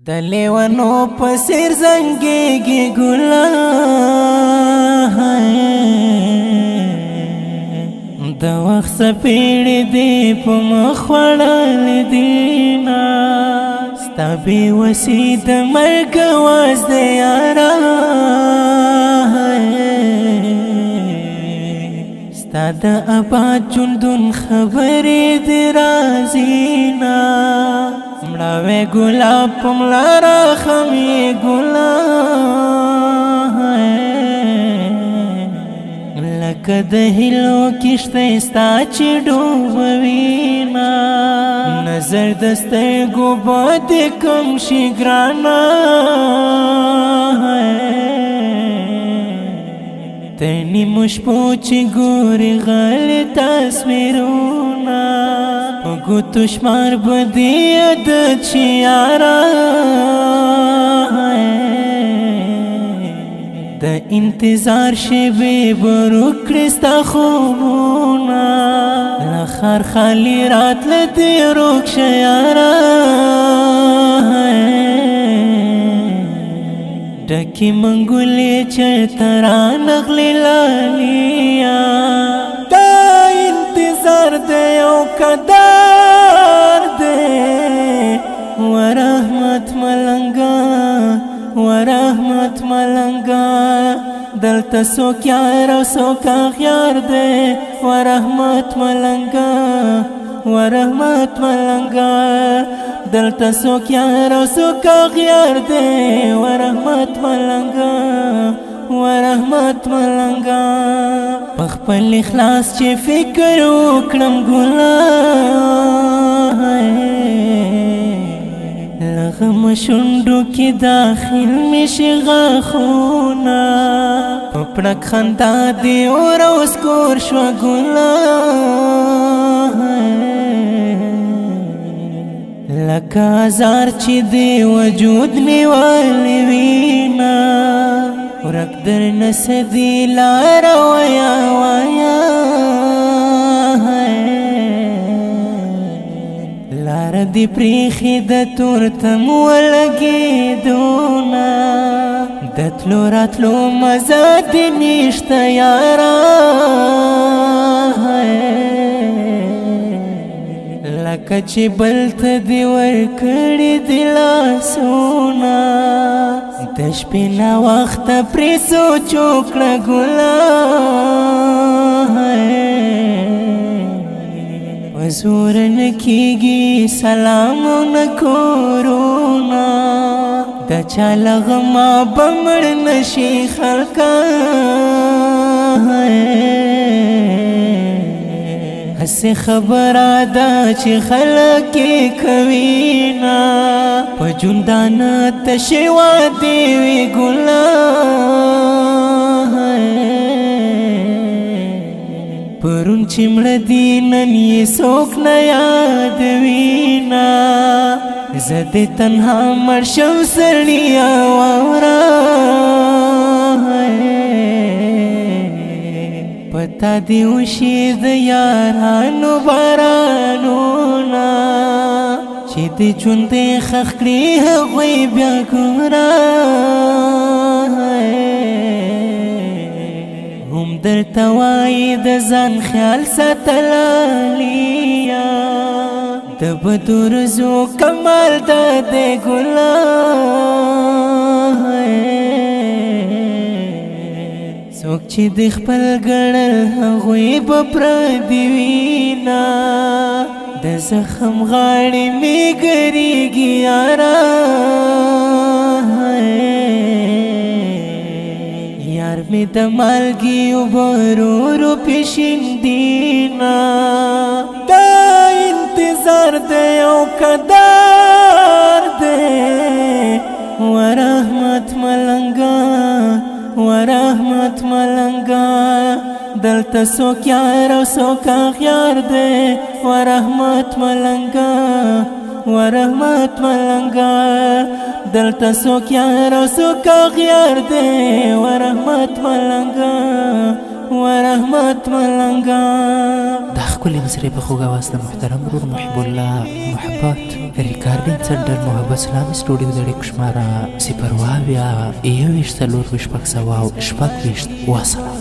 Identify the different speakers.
Speaker 1: د لیوانو په سر زنګېږي ګله د وخت سپېړې دې په مخ وړلې دینه ستا بېوسي د مرګ اواز دی یاره ستا د اباد ژوندون خبرې دې رازینا مړاوې ګلاب په ملا راخمې ګلاب لکه د هیلو کښتۍ ستا چې ډوبوینه نظر د سترګو به دې کم شي ګرانه تر نیمو شپو چې ګورې غلې تصویرونه په ګوتو شمار به دې عادت شي یاره د انتظار شېبې به وکړې ستا خوبونه له ښار خالي راتله دې روږ شه یاره ډکې منګولې چېرته رانغلې لالیا دا انتظار دی او قدر دی ورحمت ملنګا ورحمت ملنګا دلته څوک یار او څوک اغیار دی ورحمت ملنګا ورحمت ملنګا دلته څوک یار او څوک اغیار دی ورحمت ملنګا ورحمت ملنګا په خپل اخلاص چې فکر وکړم ګلاب لغم شونډو کې داخل مې شي غاښونه په پړک خندا دې اور اوس کور شوه ګلاب لکه ازار چې دې وجود مې والې وینا ورک درنه څه دې لاره ویا ویا لاره دې پرېښې د تورتم ولګېدونه د تلو راتلو مزه دې نشته یاره لکه چې بل ته دې ورکړي دې لاسونه د شپې ناوخته پرې سوچ وکړه ګلاب په زور نه کېږي سلامونه کورونه د چا له غمه به مړ نه شي خلکه هسې خبره ده چې خلک یې کوینه په ژوندانه تشې وعدې وي ګلاب پرون چې مړه دي نن یې څوک نه یادوینه زه دې تنها مړ شم سړیه واوره پتا دې وشي د یارانو بارانونه چې دې ژوند دې ښخ کړي هغوی بیا ګوره هم درته وایي د ځان خیال ساته لالیا د بدو ورځو کمال دا دی ګلاب څوک چې د خپل ګړل هغوی به پردي وینا د زخم غاړې مې ګرېږي یاره یار مې د مالګي اوبه ورو ورو پېشېندینه دا انتظار دی او قدر دی ورحمت ملنګا ورحمت ملنګا دلته څوک یار او څوک اغیار دی ورحمت ملنګا ورحمت ملنګا دلته څوک یار او څوک اغیار دی ورحمت ملنګا ورحمت ملنګا ښکلې نظرې په خوږ اواز د محترم ورور محب الله محبت ریکارډینګ سنټر محبت اسلامي سټوډیو د اړیکو شماره 020 21 4 6 وسلام.